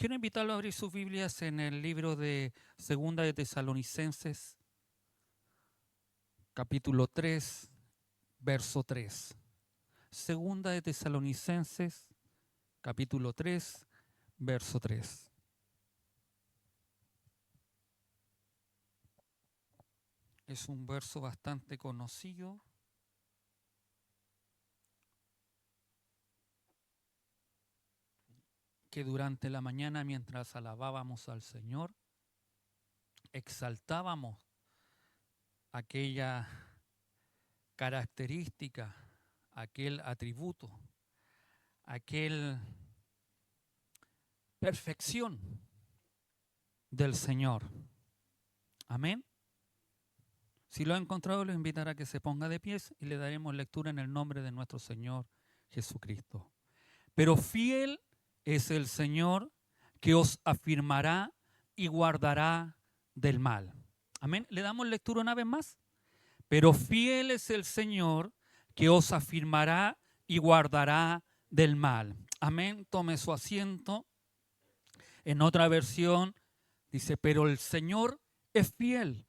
Quiero invitarlo a abrir sus Biblias en el libro de Segunda de Tesalonicenses, capítulo 3, verso 3. Segunda de Tesalonicenses, capítulo 3, verso 3. Es un verso bastante conocido. Que durante la mañana, mientras alabábamos al Señor, exaltábamos aquella característica, aquel atributo, aquel perfección del Señor. Amén. Si lo ha encontrado, lo invitaré a que se ponga de pies y le daremos lectura en el nombre de nuestro Señor Jesucristo. Pero fiel es el Señor que os afirmará y guardará del mal. Amén. ¿Le damos lectura una vez más? Pero fiel es el Señor que os afirmará y guardará del mal. Amén. Tome su asiento. En otra versión dice, pero el Señor es fiel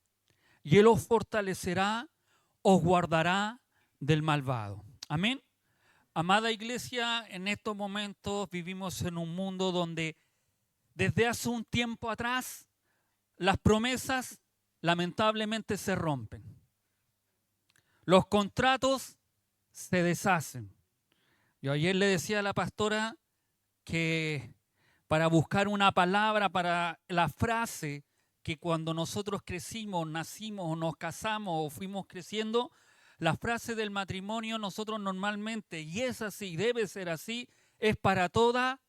y Él os fortalecerá, os guardará del malvado. Amén. Amada iglesia, en estos momentos vivimos en un mundo donde desde hace un tiempo atrás las promesas lamentablemente se rompen. Los contratos se deshacen. Yo ayer le decía a la pastora que para buscar una palabra para la frase que cuando nosotros crecimos, nacimos o nos casamos o fuimos creciendo, la frase del matrimonio nosotros normalmente, y es así, debe ser así, es para toda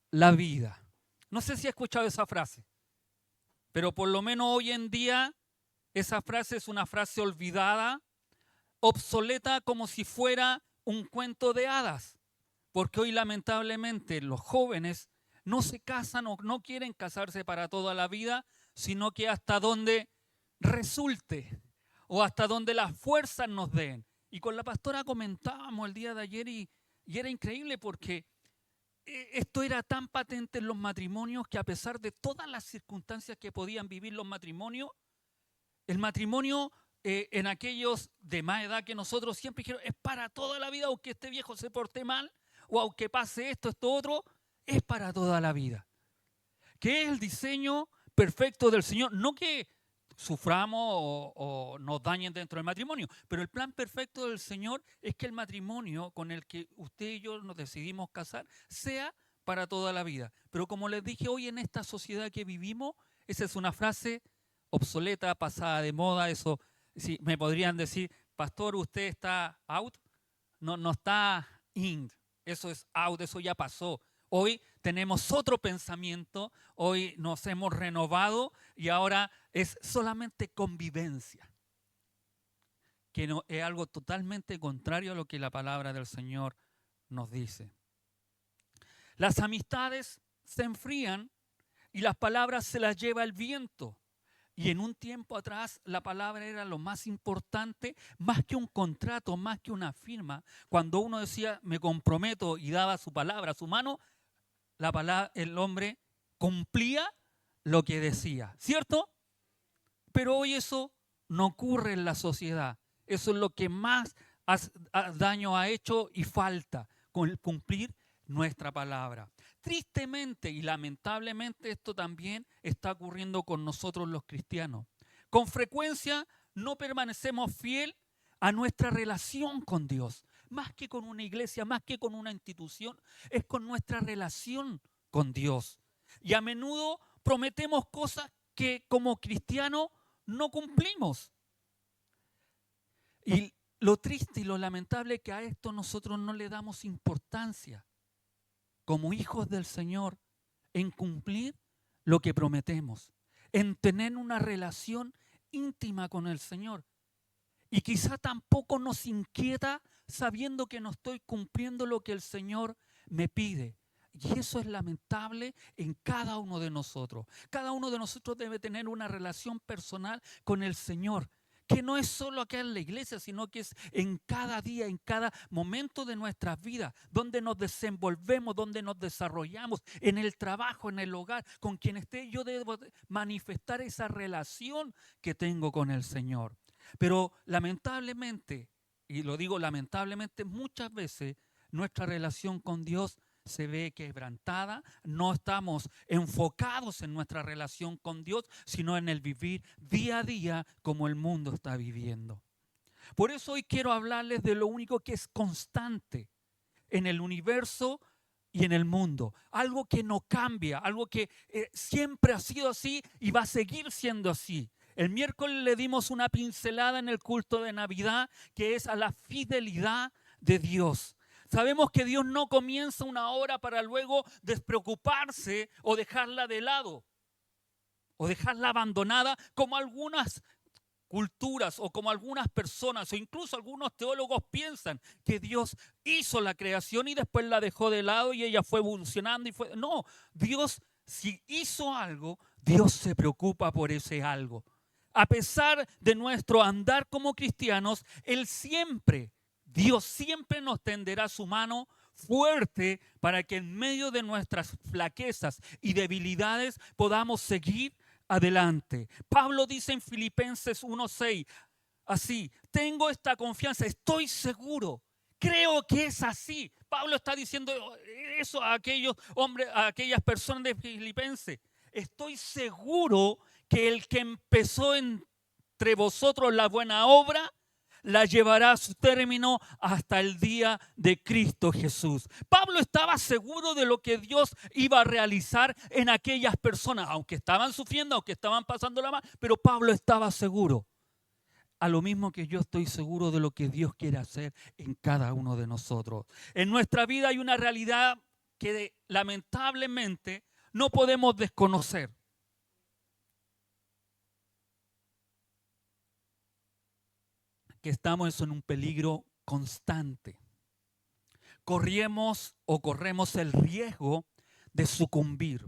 la vida. No sé si ha escuchado esa frase, pero por lo menos hoy en día esa frase es una frase olvidada, obsoleta, como si fuera un cuento de hadas, porque hoy lamentablemente los jóvenes no se casan o no quieren casarse para toda la vida, sino que hasta donde resulte o hasta donde las fuerzas nos den. Y con la pastora comentábamos el día de ayer y era increíble porque esto era tan patente en los matrimonios que a pesar de todas las circunstancias que podían vivir los matrimonios, el matrimonio en aquellos de más edad que nosotros siempre dijeron, es para toda la vida, aunque este viejo se porte mal o aunque pase esto, otro, es para toda la vida. Que es el diseño perfecto del Señor, no que suframos o nos dañen dentro del matrimonio, pero el plan perfecto del Señor es que el matrimonio con el que usted y yo nos decidimos casar sea para toda la vida. Pero como les dije, hoy en esta sociedad que vivimos, esa es una frase obsoleta, pasada de moda. Eso, si me podrían decir, pastor, usted está out, no está in, eso es out, eso ya pasó. Hoy tenemos otro pensamiento, hoy nos hemos renovado y ahora es solamente convivencia, que no, es algo totalmente contrario a lo que la palabra del Señor nos dice. Las amistades se enfrían y las palabras se las lleva el viento. Y en un tiempo atrás la palabra era lo más importante, más que un contrato, más que una firma. Cuando uno decía me comprometo y daba su palabra, su mano, la palabra, el hombre cumplía lo que decía, ¿cierto? Pero hoy eso no ocurre en la sociedad. Eso es lo que más daño ha hecho y falta, cumplir nuestra palabra. Tristemente y lamentablemente esto también está ocurriendo con nosotros los cristianos. Con frecuencia no permanecemos fiel a nuestra relación con Dios. Más que con una iglesia, más que con una institución, es con nuestra relación con Dios. Y a menudo prometemos cosas que como cristianos no cumplimos. Y lo triste y lo lamentable es que a esto nosotros no le damos importancia como hijos del Señor en cumplir lo que prometemos, en tener una relación íntima con el Señor. Y quizá tampoco nos inquieta sabiendo que no estoy cumpliendo lo que el Señor me pide. Y eso es lamentable en cada uno de nosotros. Cada uno de nosotros debe tener una relación personal con el Señor, que no es solo acá en la iglesia, sino que es en cada día, en cada momento de nuestras vidas, donde nos desenvolvemos, donde nos desarrollamos, en el trabajo, en el hogar, con quien esté, yo debo manifestar esa relación que tengo con el Señor. Pero lamentablemente, y lo digo lamentablemente, muchas veces nuestra relación con Dios se ve quebrantada, no estamos enfocados en nuestra relación con Dios, sino en el vivir día a día como el mundo está viviendo. Por eso hoy quiero hablarles de lo único que es constante en el universo y en el mundo. Algo que no cambia, algo que siempre ha sido así y va a seguir siendo así. El miércoles le dimos una pincelada en el culto de Navidad, que es a la fidelidad de Dios. Sabemos que Dios no comienza una obra para luego despreocuparse o dejarla de lado o dejarla abandonada como algunas culturas o como algunas personas o incluso algunos teólogos piensan que Dios hizo la creación y después la dejó de lado y ella fue evolucionando y fue... No, Dios si hizo algo, Dios se preocupa por ese algo. A pesar de nuestro andar como cristianos, Dios siempre nos tenderá su mano fuerte para que en medio de nuestras flaquezas y debilidades podamos seguir adelante. Pablo dice en Filipenses 1:6, así, tengo esta confianza, estoy seguro, creo que es así. Pablo está diciendo eso a aquellos hombres, a aquellas personas de Filipenses. Estoy seguro que el que empezó entre vosotros la buena obra, la llevará a su término hasta el día de Cristo Jesús. Pablo estaba seguro de lo que Dios iba a realizar en aquellas personas, aunque estaban sufriendo, aunque estaban pasándola mal, pero Pablo estaba seguro. A lo mismo que yo estoy seguro de lo que Dios quiere hacer en cada uno de nosotros. En nuestra vida hay una realidad que lamentablemente no podemos desconocer. Que estamos en un peligro constante. Corremos el riesgo de sucumbir.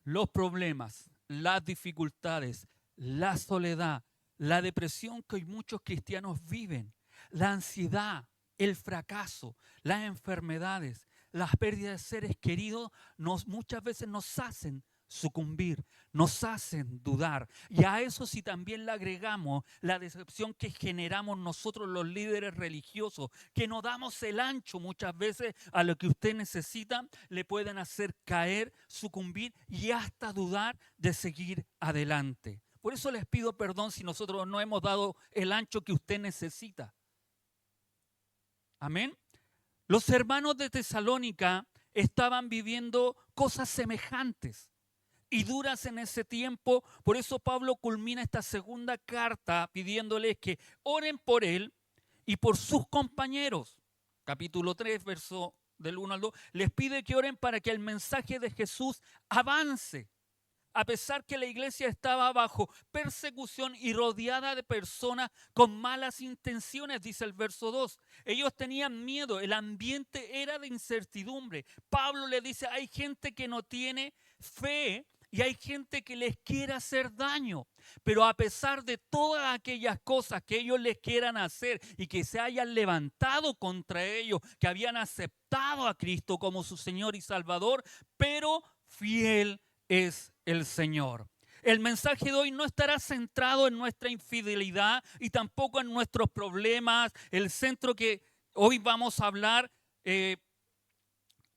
Los problemas, las dificultades, la soledad, la depresión que hoy muchos cristianos viven, la ansiedad, el fracaso, las enfermedades, las pérdidas de seres queridos, muchas veces nos hacen sucumbir, nos hacen dudar. Y a eso si también le agregamos la decepción que generamos nosotros los líderes religiosos, que no damos el ancho muchas veces a lo que usted necesita, le pueden hacer caer, sucumbir y hasta dudar de seguir adelante. Por eso les pido perdón si nosotros no hemos dado el ancho que usted necesita. Amén. Los hermanos de Tesalónica estaban viviendo cosas semejantes y duras en ese tiempo. Por eso Pablo culmina esta segunda carta pidiéndoles que oren por él y por sus compañeros. Capítulo 3, verso del 1 al 2. Les pide que oren para que el mensaje de Jesús avance. A pesar que la iglesia estaba bajo persecución y rodeada de personas con malas intenciones, dice el verso 2. Ellos tenían miedo, el ambiente era de incertidumbre. Pablo le dice, hay gente que no tiene fe y hay gente que les quiere hacer daño. Pero a pesar de todas aquellas cosas que ellos les quieran hacer y que se hayan levantado contra ellos, que habían aceptado a Cristo como su Señor y Salvador, pero fiel es el Señor. El mensaje de hoy no estará centrado en nuestra infidelidad y tampoco en nuestros problemas. El centro que hoy vamos a hablar,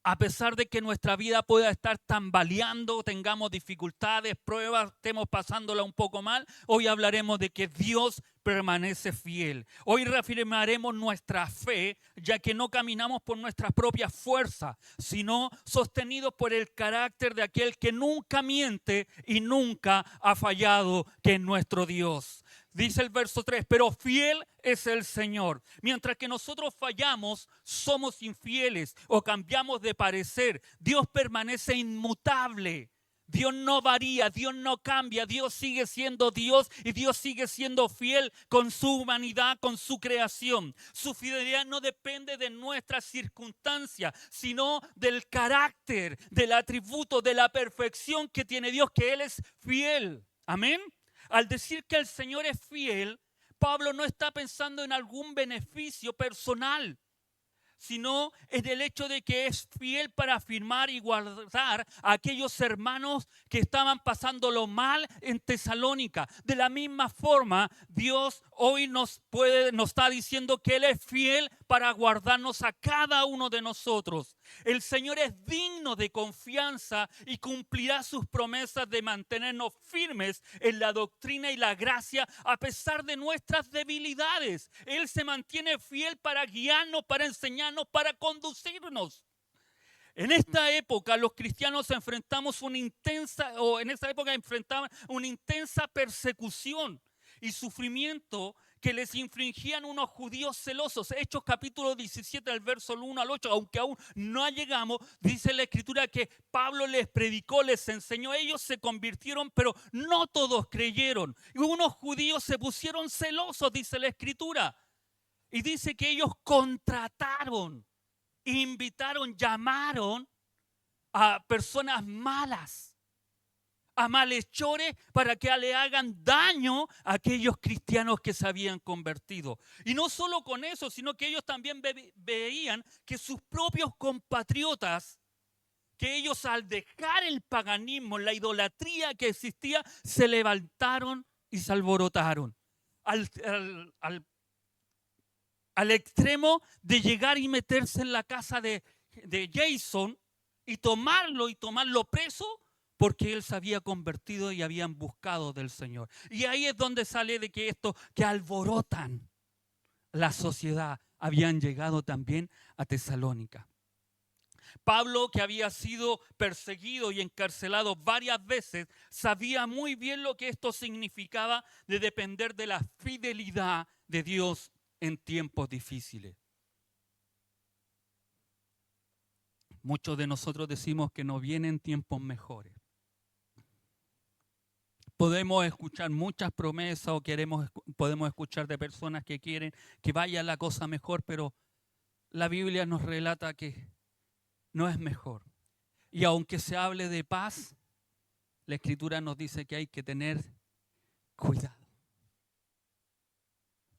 a pesar de que nuestra vida pueda estar tambaleando, tengamos dificultades, pruebas, estemos pasándola un poco mal, hoy hablaremos de que Dios permanece fiel. Hoy reafirmaremos nuestra fe, ya que no caminamos por nuestras propias fuerzas, sino sostenidos por el carácter de aquel que nunca miente y nunca ha fallado, que es nuestro Dios. Dice el verso 3, pero fiel es el Señor. Mientras que nosotros fallamos, somos infieles o cambiamos de parecer, Dios permanece inmutable. Dios no varía, Dios no cambia, Dios sigue siendo Dios y Dios sigue siendo fiel con su humanidad, con su creación. Su fidelidad no depende de nuestras circunstancias, sino del carácter, del atributo, de la perfección que tiene Dios, que Él es fiel. Amén. Al decir que el Señor es fiel, Pablo no está pensando en algún beneficio personal, sino en el hecho de que es fiel para afirmar y guardar a aquellos hermanos que estaban pasándolo mal en Tesalónica. De la misma forma, Dios hoy nos está diciendo que Él es fiel para guardarnos a cada uno de nosotros. El Señor es digno de confianza y cumplirá sus promesas de mantenernos firmes en la doctrina y la gracia a pesar de nuestras debilidades. Él se mantiene fiel para guiarnos, para enseñarnos, para conducirnos. En esta época los cristianos enfrentaban una intensa persecución y sufrimiento que les infringían unos judíos celosos. Hechos capítulo 17, del verso 1 al 8, aunque aún no llegamos, dice la Escritura que Pablo les predicó, les enseñó, ellos se convirtieron, pero no todos creyeron. Y unos judíos se pusieron celosos, dice la Escritura. Y dice que ellos contrataron, invitaron, llamaron a personas malas, a malhechores, para que le hagan daño a aquellos cristianos que se habían convertido. Y no solo con eso, sino que ellos también veían que sus propios compatriotas, que ellos al dejar el paganismo, la idolatría que existía, se levantaron y se alborotaron al extremo de llegar y meterse en la casa de Jason y tomarlo preso, porque él se había convertido y habían buscado del Señor. Y ahí es donde sale de que que alborotan la sociedad, habían llegado también a Tesalónica. Pablo, que había sido perseguido y encarcelado varias veces, sabía muy bien lo que esto significaba de depender de la fidelidad de Dios en tiempos difíciles. Muchos de nosotros decimos que no vienen tiempos mejores. Podemos escuchar muchas promesas o podemos escuchar de personas que quieren que vaya la cosa mejor, pero la Biblia nos relata que no es mejor. Y aunque se hable de paz, la Escritura nos dice que hay que tener cuidado,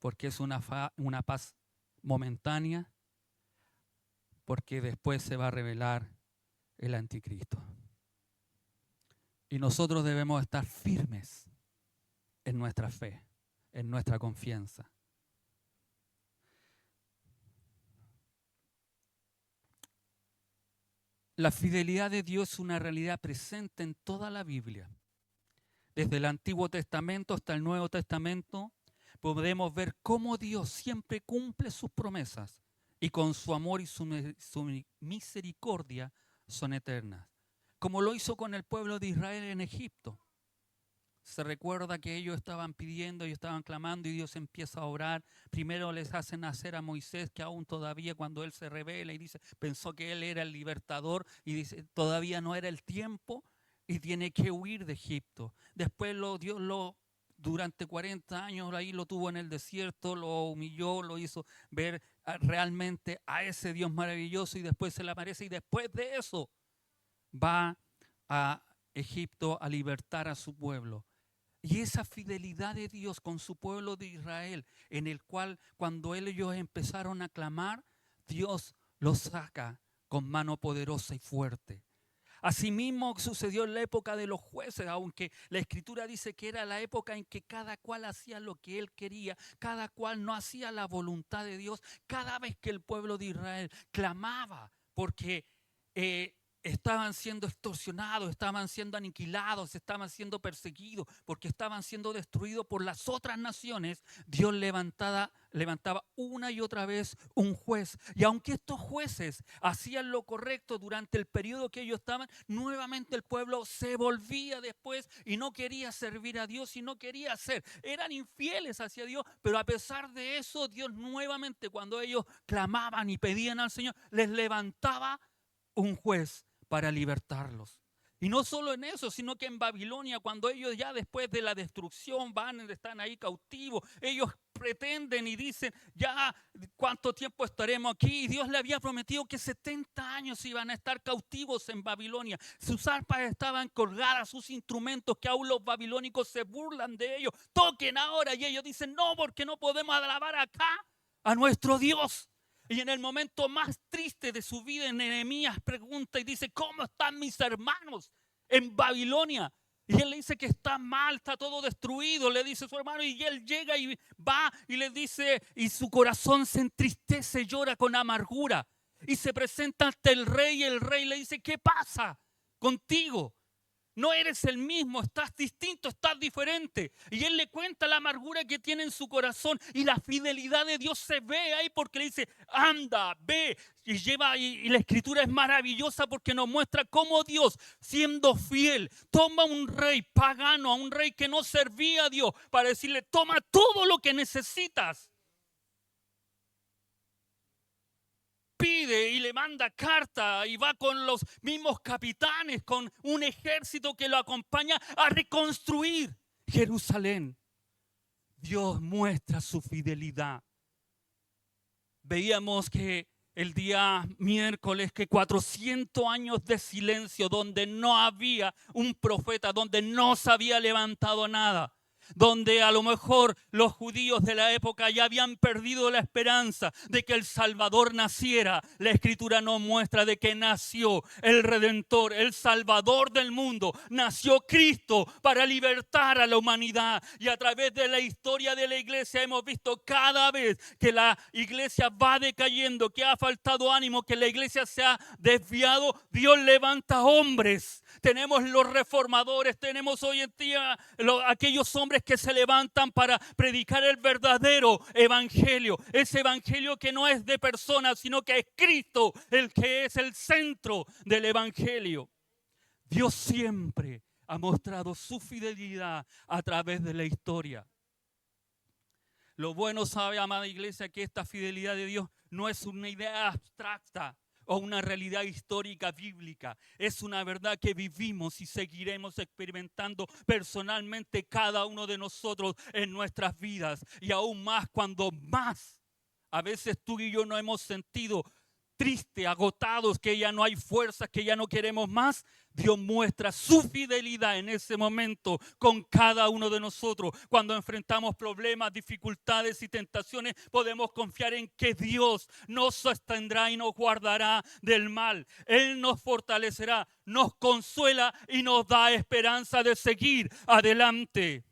porque es una paz momentánea, porque después se va a revelar el anticristo. Y nosotros debemos estar firmes en nuestra fe, en nuestra confianza. La fidelidad de Dios es una realidad presente en toda la Biblia. Desde el Antiguo Testamento hasta el Nuevo Testamento podemos ver cómo Dios siempre cumple sus promesas y con su amor y su misericordia son eternas. Como lo hizo con el pueblo de Israel en Egipto. Se recuerda que ellos estaban pidiendo y estaban clamando y Dios empieza a orar. Primero les hace nacer a Moisés, que aún todavía cuando él se revela y dice, pensó que él era el libertador y dice, todavía no era el tiempo y tiene que huir de Egipto. Después Dios durante 40 años ahí lo tuvo en el desierto, lo humilló, lo hizo ver realmente a ese Dios maravilloso y después se le aparece y después de eso va a Egipto a libertar a su pueblo. Y esa fidelidad de Dios con su pueblo de Israel, en el cual cuando ellos empezaron a clamar, Dios los saca con mano poderosa y fuerte. Asimismo sucedió en la época de los jueces, aunque la Escritura dice que era la época en que cada cual hacía lo que él quería, cada cual no hacía la voluntad de Dios. Cada vez que el pueblo de Israel clamaba porque estaban siendo extorsionados, estaban siendo aniquilados, estaban siendo perseguidos, porque estaban siendo destruidos por las otras naciones, Dios levantaba una y otra vez un juez. Y aunque estos jueces hacían lo correcto durante el periodo que ellos estaban, nuevamente el pueblo se volvía después y no quería servir a Dios y no quería hacer. Eran infieles hacia Dios, pero a pesar de eso, Dios nuevamente, cuando ellos clamaban y pedían al Señor, les levantaba un juez para libertarlos. Y no solo en eso, sino que en Babilonia, cuando ellos ya después de la destrucción están ahí cautivos, ellos pretenden y dicen, ya, ¿cuánto tiempo estaremos aquí? Y Dios le había prometido que 70 años iban a estar cautivos en Babilonia. Sus arpas estaban colgadas, sus instrumentos, que aún los babilónicos se burlan de ellos. Toquen ahora. Y ellos dicen, no, porque no podemos alabar acá a nuestro Dios. Y en el momento más triste de su vida, Nehemías pregunta y dice, ¿cómo están mis hermanos en Babilonia? Y él le dice que está mal, está todo destruido, le dice su hermano, y él llega y va y le dice, y su corazón se entristece, llora con amargura, y se presenta ante el rey, y el rey le dice, ¿qué pasa contigo? No eres el mismo, estás distinto, estás diferente. Y él le cuenta la amargura que tiene en su corazón, y la fidelidad de Dios se ve ahí, porque le dice, anda, ve. Y la escritura es maravillosa porque nos muestra cómo Dios, siendo fiel, toma a un rey pagano, a un rey que no servía a Dios, para decirle, toma todo lo que necesitas. Pide y le manda carta y va con los mismos capitanes, con un ejército que lo acompaña a reconstruir Jerusalén. Dios muestra su fidelidad. Veíamos que el día miércoles que 400 años de silencio, donde no había un profeta, donde no se había levantado nada, donde a lo mejor los judíos de la época ya habían perdido la esperanza de que el Salvador naciera. La Escritura nos muestra de que nació el Redentor, el Salvador del mundo. Nació Cristo para libertar a la humanidad. Y a través de la historia de la iglesia hemos visto cada vez que la iglesia va decayendo, que ha faltado ánimo, que la iglesia se ha desviado, Dios levanta hombres. Tenemos los reformadores, tenemos hoy en día aquellos hombres que se levantan para predicar el verdadero evangelio. Ese evangelio que no es de personas, sino que es Cristo el que es el centro del evangelio. Dios siempre ha mostrado su fidelidad a través de la historia. Lo bueno, sabe, amada iglesia, que esta fidelidad de Dios no es una idea abstracta o una realidad histórica bíblica. Es una verdad que vivimos y seguiremos experimentando personalmente cada uno de nosotros en nuestras vidas. Y aún más cuando más a veces tú y yo no hemos sentido tristes, agotados, que ya no hay fuerzas, que ya no queremos más. Dios muestra su fidelidad en ese momento con cada uno de nosotros. Cuando enfrentamos problemas, dificultades y tentaciones, podemos confiar en que Dios nos sostendrá y nos guardará del mal. Él nos fortalecerá, nos consuela y nos da esperanza de seguir adelante.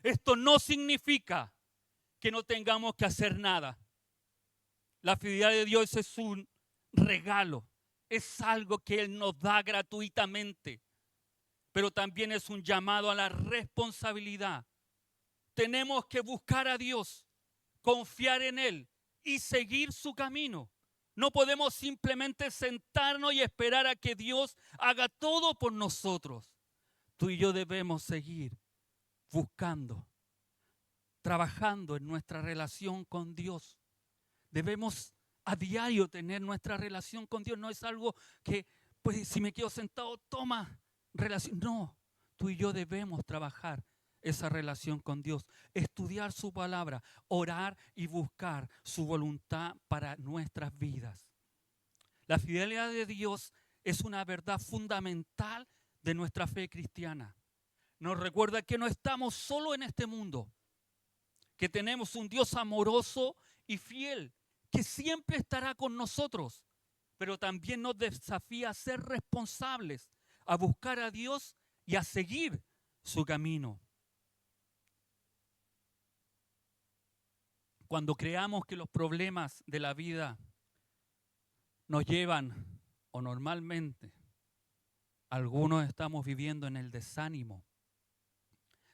Esto no significa que no tengamos que hacer nada. La fidelidad de Dios es un regalo, es algo que Él nos da gratuitamente, pero también es un llamado a la responsabilidad. Tenemos que buscar a Dios, confiar en Él y seguir su camino. No podemos simplemente sentarnos y esperar a que Dios haga todo por nosotros. Tú y yo debemos seguir buscando, trabajando en nuestra relación con Dios. Debemos a diario tener nuestra relación con Dios. No es algo que, pues, si me quedo sentado, toma relación. No, tú y yo debemos trabajar esa relación con Dios, estudiar su palabra, orar y buscar su voluntad para nuestras vidas. La fidelidad de Dios es una verdad fundamental de nuestra fe cristiana. Nos recuerda que no estamos solo en este mundo, que tenemos un Dios amoroso y fiel, que siempre estará con nosotros, pero también nos desafía a ser responsables, a buscar a Dios y a seguir su camino. Cuando creamos que los problemas de la vida nos llevan, o normalmente algunos estamos viviendo en el desánimo,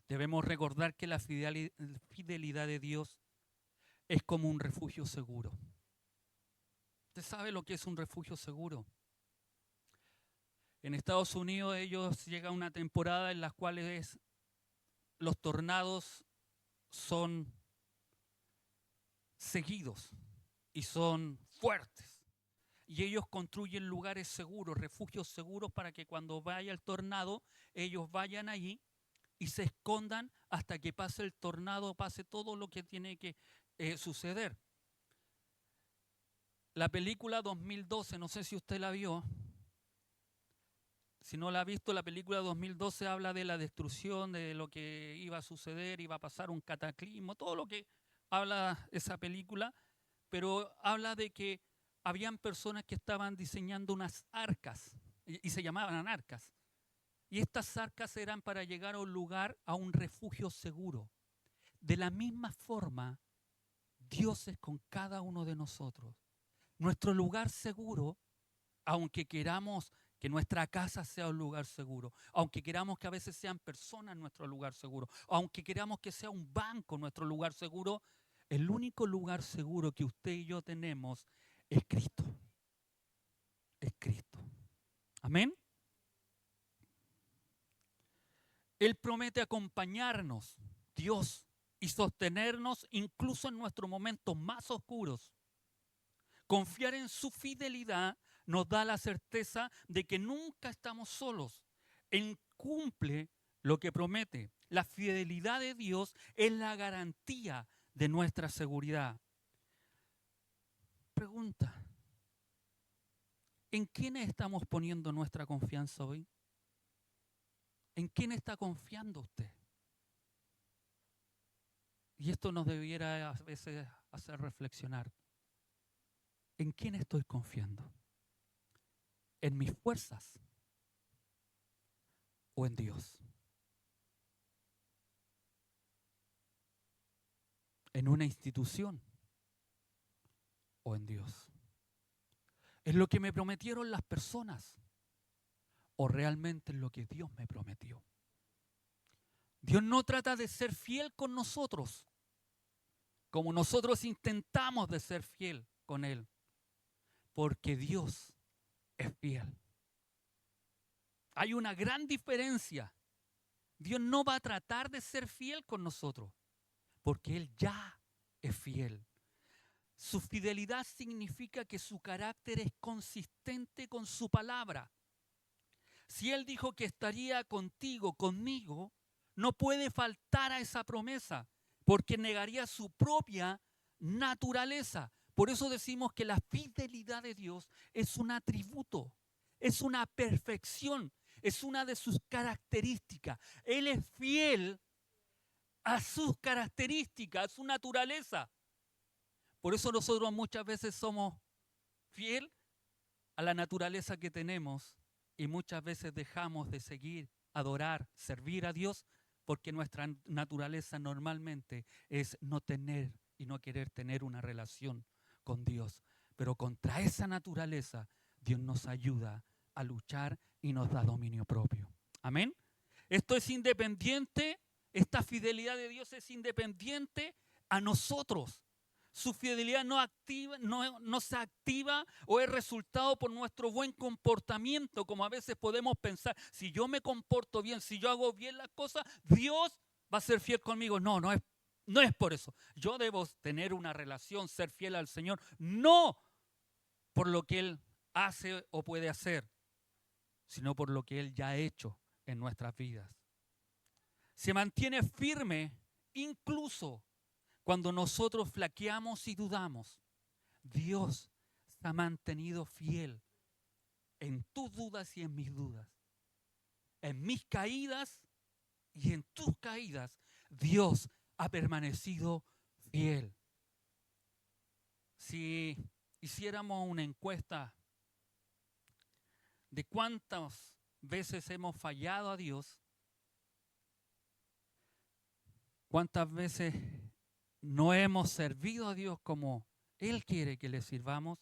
debemos recordar que la fidelidad de Dios es como un refugio seguro. ¿Usted sabe lo que es un refugio seguro? En Estados Unidos llega una temporada en la cual los tornados son seguidos y son fuertes. Y ellos construyen lugares seguros, refugios seguros, para que cuando vaya el tornado, ellos vayan allí y se escondan hasta que pase el tornado, pase todo lo que tiene que suceder. La película 2012, no sé si usted la vio. Si no la ha visto, la película 2012 habla de la destrucción, de lo que iba a suceder, iba a pasar un cataclismo, todo lo que habla esa película, pero habla de que habían personas que estaban diseñando unas arcas y se llamaban arcas. Y estas arcas eran para llegar a un lugar, a un refugio seguro. De la misma forma, Dios es con cada uno de nosotros. Nuestro lugar seguro, aunque queramos que nuestra casa sea un lugar seguro, aunque queramos que a veces sean personas nuestro lugar seguro, aunque queramos que sea un banco nuestro lugar seguro, el único lugar seguro que usted y yo tenemos es Cristo. Es Cristo. Amén. Él promete acompañarnos, Dios, y sostenernos incluso en nuestros momentos más oscuros. Confiar en su fidelidad nos da la certeza de que nunca estamos solos. Él cumple lo que promete. La fidelidad de Dios es la garantía de nuestra seguridad. Pregunta, ¿en quién estamos poniendo nuestra confianza hoy? ¿En quién está confiando usted? Y esto nos debiera a veces hacer reflexionar. ¿En quién estoy confiando? ¿En mis fuerzas o en Dios? ¿En una institución o en Dios? ¿En lo que me prometieron las personas o realmente en lo que Dios me prometió? Dios no trata de ser fiel con nosotros como nosotros intentamos de ser fiel con Él, porque Dios es fiel. Hay una gran diferencia. Dios no va a tratar de ser fiel con nosotros, porque Él ya es fiel. Su fidelidad significa que su carácter es consistente con su palabra. Si Él dijo que estaría contigo, conmigo, no puede faltar a esa promesa, porque negaría su propia naturaleza. Por eso decimos que la fidelidad de Dios es un atributo, es una perfección, es una de sus características. Él es fiel a sus características, a su naturaleza. Por eso nosotros muchas veces somos fiel a la naturaleza que tenemos y muchas veces dejamos de seguir, adorar, servir a Dios porque nuestra naturaleza normalmente es no tener y no querer tener una relación con Dios. Pero contra esa naturaleza Dios nos ayuda a luchar y nos da dominio propio. Amén. Esto es independiente, esta fidelidad de Dios es independiente a nosotros. Su fidelidad no se activa o es resultado por nuestro buen comportamiento, como a veces podemos pensar. Si yo me comporto bien, si yo hago bien las cosas, Dios va a ser fiel conmigo. No es por eso. Yo debo tener una relación, ser fiel al Señor, no por lo que Él hace o puede hacer, sino por lo que Él ya ha hecho en nuestras vidas. Se mantiene firme incluso cuando nosotros flaqueamos y dudamos. Dios se ha mantenido fiel en tus dudas y en mis dudas. En mis caídas y en tus caídas, Dios ha permanecido fiel. Si hiciéramos una encuesta de cuántas veces hemos fallado a Dios, cuántas veces no hemos servido a Dios como Él quiere que le sirvamos,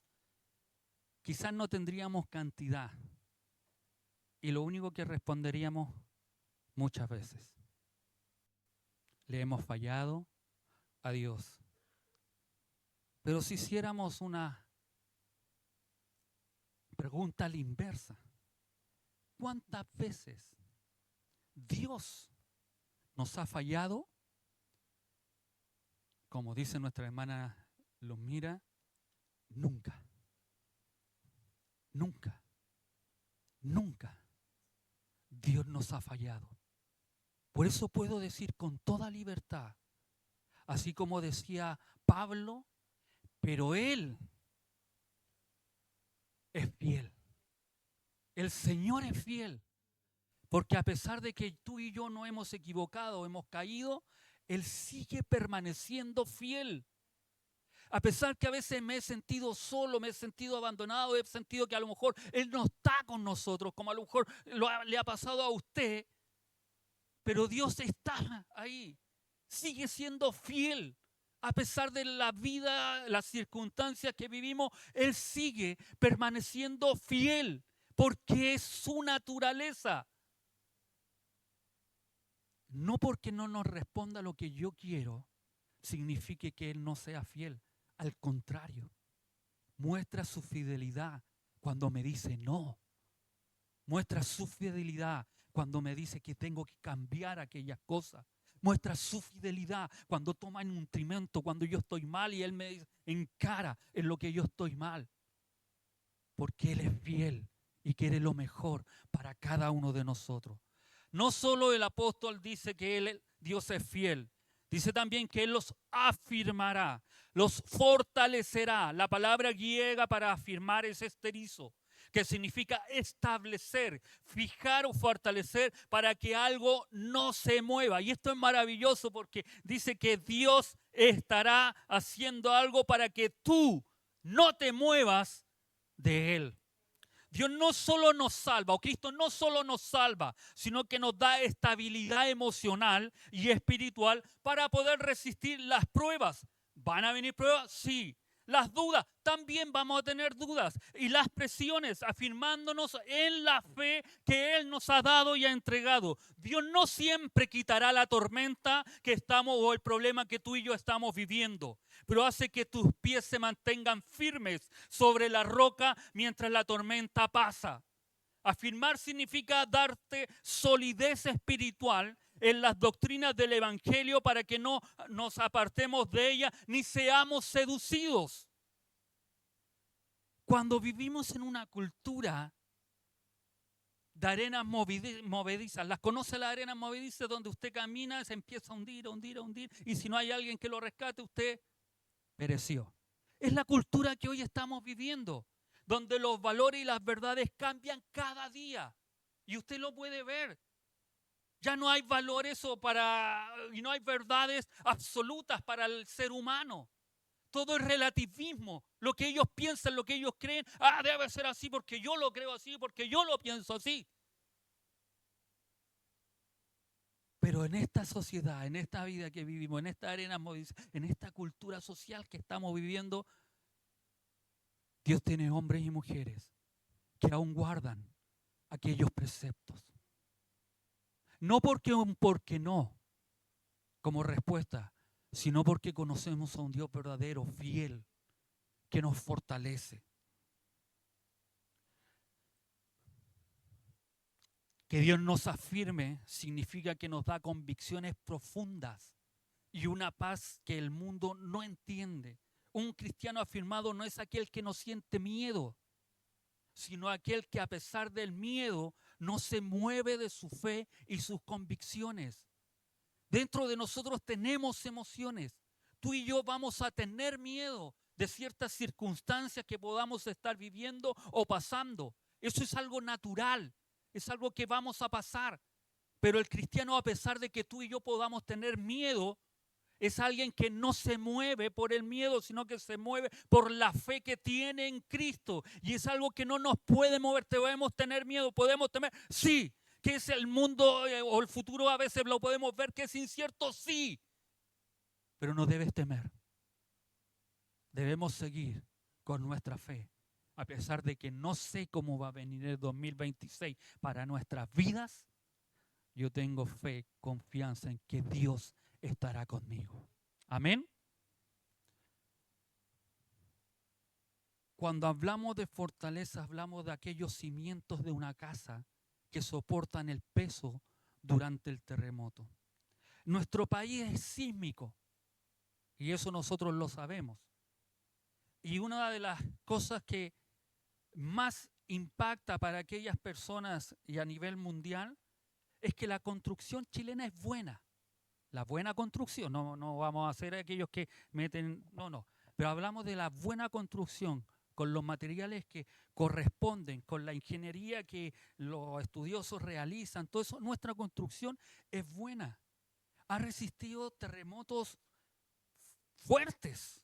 quizás no tendríamos cantidad. Y lo único que responderíamos muchas veces. Le hemos fallado a Dios. Pero si hiciéramos una pregunta a la inversa, ¿cuántas veces Dios nos ha fallado? Como dice nuestra hermana Luzmira, nunca. Nunca. Nunca. Dios nos ha fallado. Por eso puedo decir con toda libertad, Así como decía Pablo, pero Él es fiel. El Señor es fiel. Porque a pesar de que tú y yo no hemos equivocado, hemos caído, Él sigue permaneciendo fiel. A pesar que a veces me he sentido solo, me he sentido abandonado, he sentido que a lo mejor Él no está con nosotros, como a lo mejor le ha pasado a usted, pero Dios está ahí, sigue siendo fiel. A pesar de la vida, las circunstancias que vivimos, Él sigue permaneciendo fiel, porque es su naturaleza. No porque no nos responda lo que yo quiero, signifique que Él no sea fiel. Al contrario, muestra su fidelidad cuando me dice no. Muestra su fidelidad cuando me dice que tengo que cambiar aquellas cosas. Muestra su fidelidad cuando toma nutrimento, cuando yo estoy mal y Él me encara en lo que yo estoy mal. Porque Él es fiel y quiere lo mejor para cada uno de nosotros. No solo el apóstol dice que Dios es fiel, dice también que Él los afirmará, los fortalecerá. La palabra griega para afirmar es esterizo, que significa establecer, fijar o fortalecer para que algo no se mueva. Y esto es maravilloso porque dice que Dios estará haciendo algo para que tú no te muevas de Él. Dios no solo nos salva, o Cristo no solo nos salva, sino que nos da estabilidad emocional y espiritual para poder resistir las pruebas. ¿Van a venir pruebas? Sí. Las dudas, también vamos a tener dudas. Y las presiones, afirmándonos en la fe que Él nos ha dado y ha entregado. Dios no siempre quitará la tormenta que estamos o el problema que tú y yo estamos viviendo, pero hace que tus pies se mantengan firmes sobre la roca mientras la tormenta pasa. Afirmar significa darte solidez espiritual en las doctrinas del Evangelio para que no nos apartemos de ella ni seamos seducidos. Cuando vivimos en una cultura de arenas movedizas, ¿las conoce las arenas movedizas donde usted camina, se empieza a hundir, a hundir, a hundir, y si no hay alguien que lo rescate, usted pereció? Es la cultura que hoy estamos viviendo, donde los valores y las verdades cambian cada día. Y usted lo puede ver. Ya no hay valores y no hay verdades absolutas para el ser humano. Todo es relativismo. Lo que ellos piensan, lo que ellos creen, debe ser así porque yo lo creo así, porque yo lo pienso así. Pero en esta sociedad, en esta vida que vivimos, en esta arena, en esta cultura social que estamos viviendo, Dios tiene hombres y mujeres que aún guardan aquellos preceptos. No porque no, como respuesta, sino porque conocemos a un Dios verdadero, fiel, que nos fortalece. Que Dios nos afirme significa que nos da convicciones profundas y una paz que el mundo no entiende. Un cristiano afirmado no es aquel que no siente miedo, sino aquel que a pesar del miedo no se mueve de su fe y sus convicciones. Dentro de nosotros tenemos emociones. Tú y yo vamos a tener miedo de ciertas circunstancias que podamos estar viviendo o pasando. Eso es algo natural, es algo que vamos a pasar. Pero el cristiano, a pesar de que tú y yo podamos tener miedo, es alguien que no se mueve por el miedo, sino que se mueve por la fe que tiene en Cristo. Y es algo que no nos puede mover. Debemos tener miedo, podemos temer, sí. Que es el mundo o el futuro, a veces lo podemos ver que es incierto, sí. Pero no debes temer. Debemos seguir con nuestra fe. A pesar de que no sé cómo va a venir el 2026 para nuestras vidas, yo tengo fe, confianza en que Dios estará conmigo. Amén. Cuando hablamos de fortaleza, hablamos de aquellos cimientos de una casa que soportan el peso durante el terremoto. Nuestro país es sísmico y eso nosotros lo sabemos. Y una de las cosas que más impacta para aquellas personas y a nivel mundial es que la construcción chilena es buena. La buena construcción, no vamos a ser aquellos que meten, no. Pero hablamos de la buena construcción con los materiales que corresponden, con la ingeniería que los estudiosos realizan. Todo eso, nuestra construcción es buena. Ha resistido terremotos fuertes.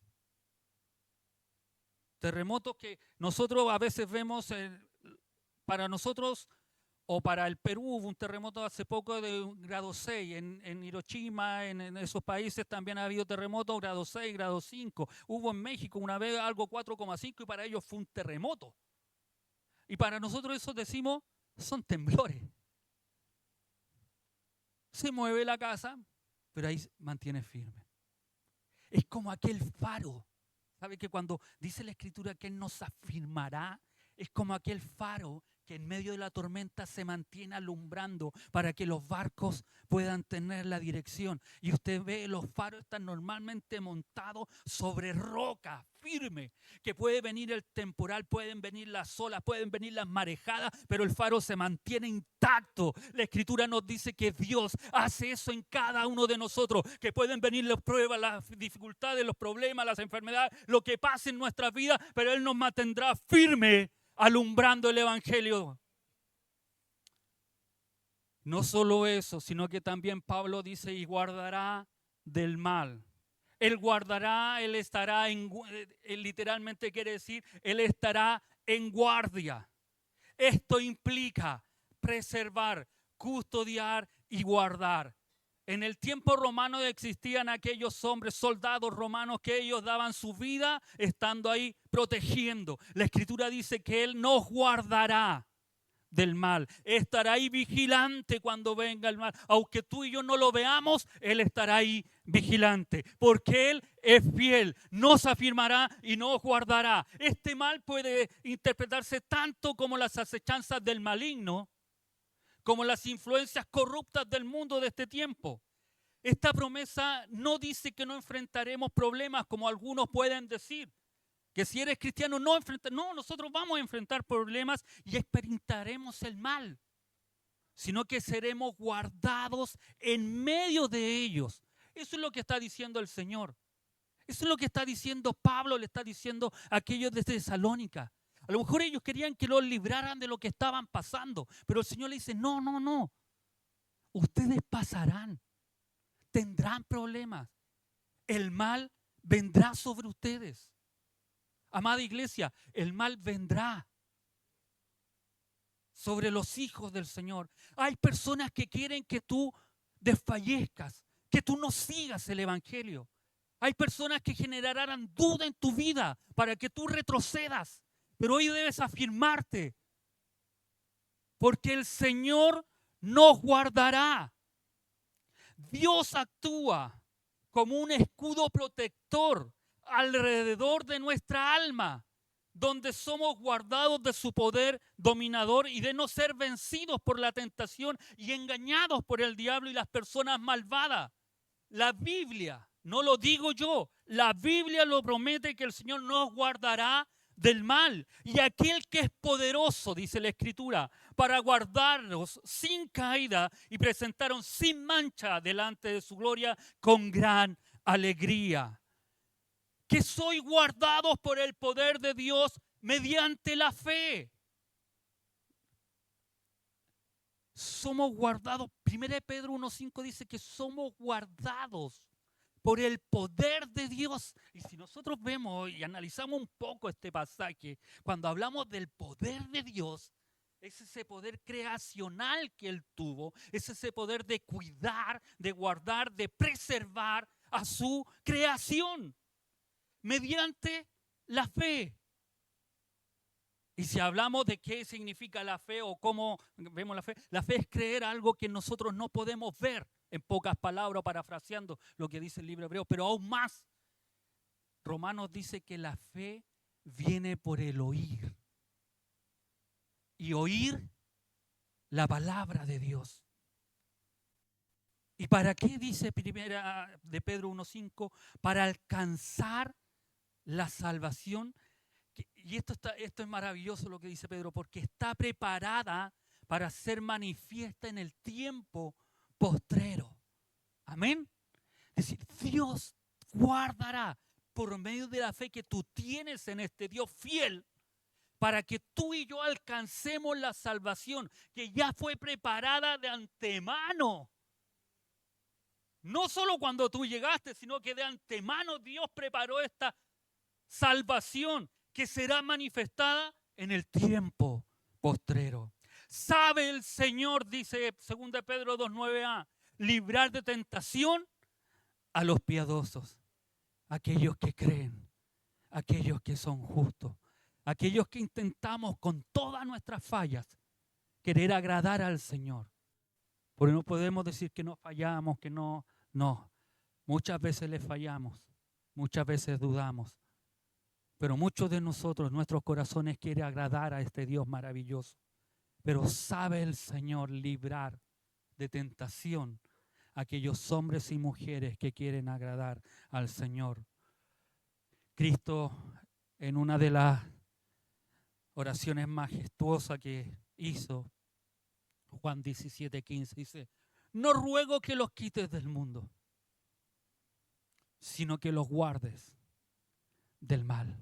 Terremotos que nosotros a veces vemos, para nosotros o para el Perú hubo un terremoto hace poco de un grado 6, en Hiroshima, en esos países también ha habido terremotos grado 6, grado 5. Hubo en México una vez algo 4,5 y para ellos fue un terremoto. Y para nosotros eso decimos, son temblores. Se mueve la casa, pero ahí mantiene firme. Es como aquel faro. ¿Sabe que cuando dice la Escritura que Él nos afirmará? Es como aquel faro que en medio de la tormenta se mantiene alumbrando para que los barcos puedan tener la dirección. Y usted ve, los faros están normalmente montados sobre roca firme, que puede venir el temporal, pueden venir las olas, pueden venir las marejadas, pero el faro se mantiene intacto. La Escritura nos dice que Dios hace eso en cada uno de nosotros, que pueden venir las pruebas, las dificultades, los problemas, las enfermedades, lo que pase en nuestra vida, pero Él nos mantendrá firme alumbrando el Evangelio. No solo eso, sino que también Pablo dice, y guardará del mal. Él guardará, Él estará él literalmente quiere decir, Él estará en guardia. Esto implica preservar, custodiar y guardar. En el tiempo romano existían aquellos hombres, soldados romanos, que ellos daban su vida estando ahí protegiendo. La Escritura dice que Él nos guardará del mal. Estará ahí vigilante cuando venga el mal. Aunque tú y yo no lo veamos, Él estará ahí vigilante. Porque Él es fiel, nos afirmará y nos guardará. Este mal puede interpretarse tanto como las acechanzas del maligno, como las influencias corruptas del mundo de este tiempo. Esta promesa no dice que no enfrentaremos problemas como algunos pueden decir. Que si eres cristiano no, nosotros vamos a enfrentar problemas y experimentaremos el mal. Sino que seremos guardados en medio de ellos. Eso es lo que está diciendo el Señor. Eso es lo que está diciendo Pablo, le está diciendo a aquellos de Tesalónica. A lo mejor ellos querían que los libraran de lo que estaban pasando, pero el Señor le dice, no. Ustedes pasarán, tendrán problemas. El mal vendrá sobre ustedes. Amada iglesia, el mal vendrá sobre los hijos del Señor. Hay personas que quieren que tú desfallezcas, que tú no sigas el Evangelio. Hay personas que generarán duda en tu vida para que tú retrocedas. Pero hoy debes afirmarte, porque el Señor nos guardará. Dios actúa como un escudo protector alrededor de nuestra alma, donde somos guardados de su poder dominador y de no ser vencidos por la tentación y engañados por el diablo y las personas malvadas. La Biblia, no lo digo yo, la Biblia lo promete que el Señor nos guardará del mal. Y aquel que es poderoso, dice la Escritura, para guardarnos sin caída y presentaros sin mancha delante de su gloria con gran alegría. Que soy guardados por el poder de Dios mediante la fe. Somos guardados. 1 Pedro 1:5 dice que somos guardados por el poder de Dios. Y si nosotros vemos y analizamos un poco este pasaje, cuando hablamos del poder de Dios, es ese poder creacional que Él tuvo, es ese poder de cuidar, de guardar, de preservar a su creación mediante la fe. Y si hablamos de qué significa la fe o cómo vemos la fe es creer algo que nosotros no podemos ver, en pocas palabras, parafraseando lo que dice el libro hebreo, pero aún más. Romanos dice que la fe viene por el oír. Y oír la palabra de Dios. ¿Y para qué dice primera de Pedro 1:5? Para alcanzar la salvación. Y esto es maravilloso lo que dice Pedro, porque está preparada para ser manifiesta en el tiempo postrero. Amén. Es decir, Dios guardará por medio de la fe que tú tienes en este Dios fiel, para que tú y yo alcancemos la salvación que ya fue preparada de antemano. No solo cuando tú llegaste, sino que de antemano Dios preparó esta salvación que será manifestada en el tiempo postrero. Sabe el Señor, dice 2 Pedro 2:9a, librar de tentación a los piadosos, aquellos que creen, aquellos que son justos, aquellos que intentamos con todas nuestras fallas querer agradar al Señor. Porque no podemos decir que no fallamos, que no. Muchas veces le fallamos, muchas veces dudamos, pero muchos de nosotros, nuestros corazones quieren agradar a este Dios maravilloso. Pero sabe el Señor librar de tentación a aquellos hombres y mujeres que quieren agradar al Señor. Cristo, en una de las oraciones majestuosas que hizo, Juan 17:15, dice: no ruego que los quites del mundo, sino que los guardes del mal.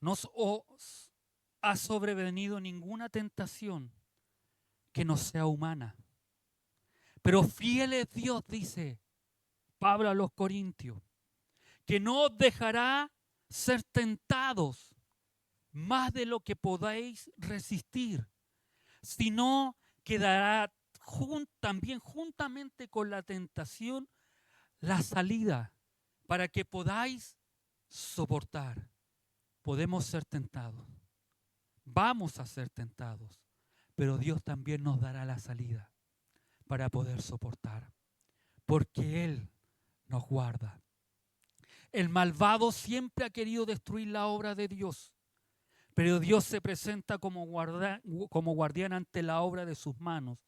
No os ha sobrevenido ninguna tentación que no sea humana, pero fiel es Dios, dice Pablo a los Corintios, que no os dejará ser tentados más de lo que podáis resistir, sino que dará también juntamente con la tentación la salida para que podáis soportar. Podemos ser tentados, vamos a ser tentados, pero Dios también nos dará la salida para poder soportar, porque Él nos guarda. El malvado siempre ha querido destruir la obra de Dios, pero Dios se presenta como guardián ante la obra de sus manos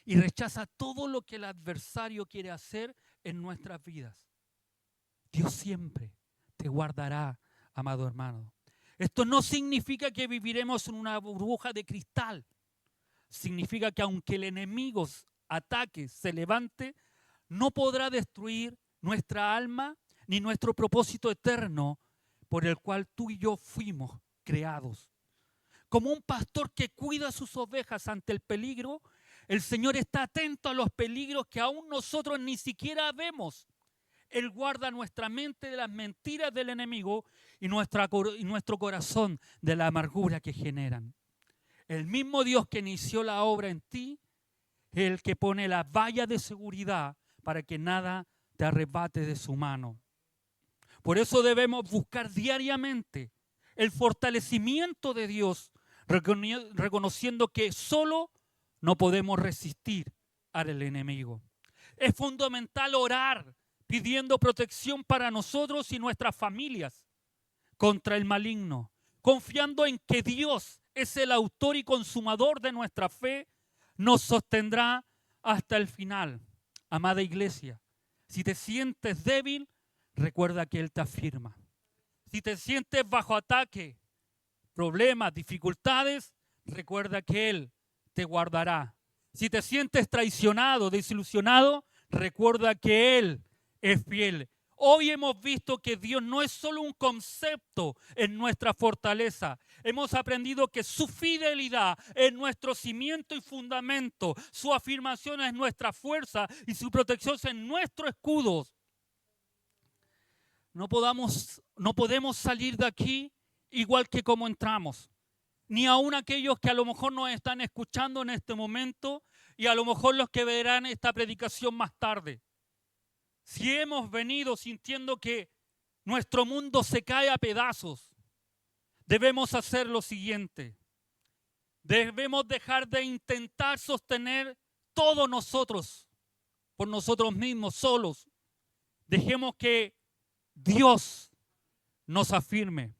y rechaza todo lo que el adversario quiere hacer en nuestras vidas. Dios siempre te guardará, amado hermano. Esto no significa que viviremos en una burbuja de cristal. Significa que aunque el enemigo ataque, se levante, no podrá destruir nuestra alma ni nuestro propósito eterno por el cual tú y yo fuimos creados. Como un pastor que cuida a sus ovejas ante el peligro, el Señor está atento a los peligros que aún nosotros ni siquiera vemos. Él guarda nuestra mente de las mentiras del enemigo y nuestro corazón de la amargura que generan. El mismo Dios que inició la obra en ti es el que pone la valla de seguridad para que nada te arrebate de su mano. Por eso debemos buscar diariamente el fortalecimiento de Dios, reconociendo que solo no podemos resistir al enemigo. Es fundamental orar pidiendo protección para nosotros y nuestras familias contra el maligno, confiando en que Dios es el autor y consumador de nuestra fe, nos sostendrá hasta el final. Amada iglesia, si te sientes débil, recuerda que Él te afirma. Si te sientes bajo ataque, problemas, dificultades, recuerda que Él te guardará. Si te sientes traicionado, desilusionado, recuerda que Él es fiel. Hoy hemos visto que Dios no es solo un concepto en nuestra fortaleza. Hemos aprendido que su fidelidad es nuestro cimiento y fundamento. Su afirmación es nuestra fuerza y su protección es nuestro escudo. No podemos salir de aquí igual que como entramos. Ni aun aquellos que a lo mejor nos están escuchando en este momento y a lo mejor los que verán esta predicación más tarde. Si hemos venido sintiendo que nuestro mundo se cae a pedazos, debemos hacer lo siguiente. Debemos dejar de intentar sostener todo nosotros, por nosotros mismos, solos. Dejemos que Dios nos afirme.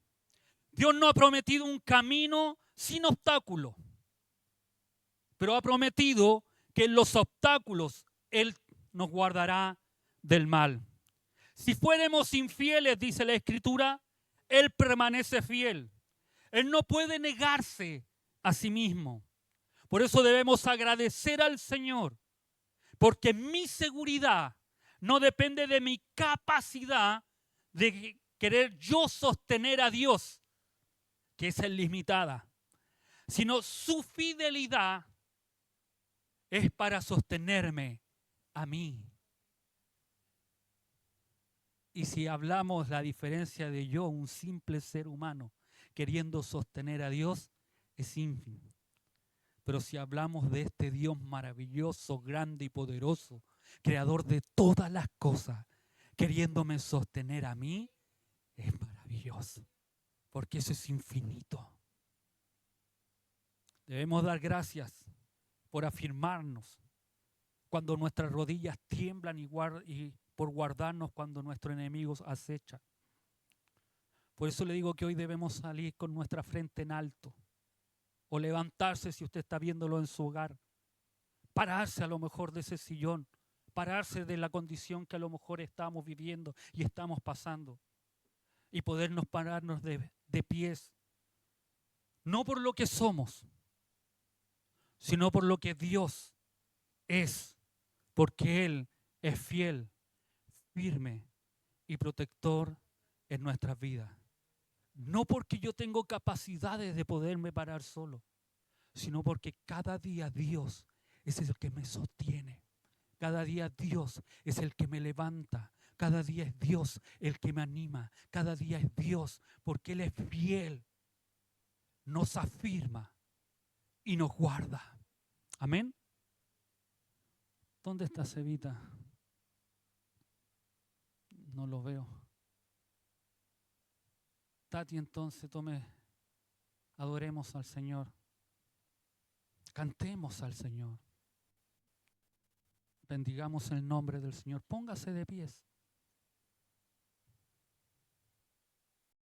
Dios no ha prometido un camino sin obstáculos, pero ha prometido que en los obstáculos Él nos guardará del mal. Si fuéramos infieles, dice la Escritura, Él permanece fiel. Él no puede negarse a sí mismo. Por eso debemos agradecer al Señor, porque mi seguridad no depende de mi capacidad de querer yo sostener a Dios, que es limitada, sino su fidelidad es para sostenerme a mí. Y si hablamos la diferencia de yo, un simple ser humano, queriendo sostener a Dios, es ínfimo. Pero si hablamos de este Dios maravilloso, grande y poderoso, creador de todas las cosas, queriéndome sostener a mí, es maravilloso, porque eso es infinito. Debemos dar gracias por afirmarnos cuando nuestras rodillas tiemblan y por guardarnos cuando nuestros enemigos acechan. Por eso le digo que hoy debemos salir con nuestra frente en alto, o levantarse si usted está viéndolo en su hogar, pararse a lo mejor de ese sillón, pararse de la condición que a lo mejor estamos viviendo y estamos pasando, y podernos pararnos de pies, no por lo que somos, sino por lo que Dios es, porque Él es fiel, firme y protector en nuestras vidas. No porque yo tengo capacidades de poderme parar solo, sino porque cada día Dios es el que me sostiene. Cada día Dios es el que me levanta. Cada día es Dios el que me anima. Cada día es Dios porque Él es fiel. Nos afirma y nos guarda. Amén. ¿Dónde está Cevita? No lo veo. Tati, entonces adoremos al Señor. Cantemos al Señor. Bendigamos el nombre del Señor. Póngase de pies.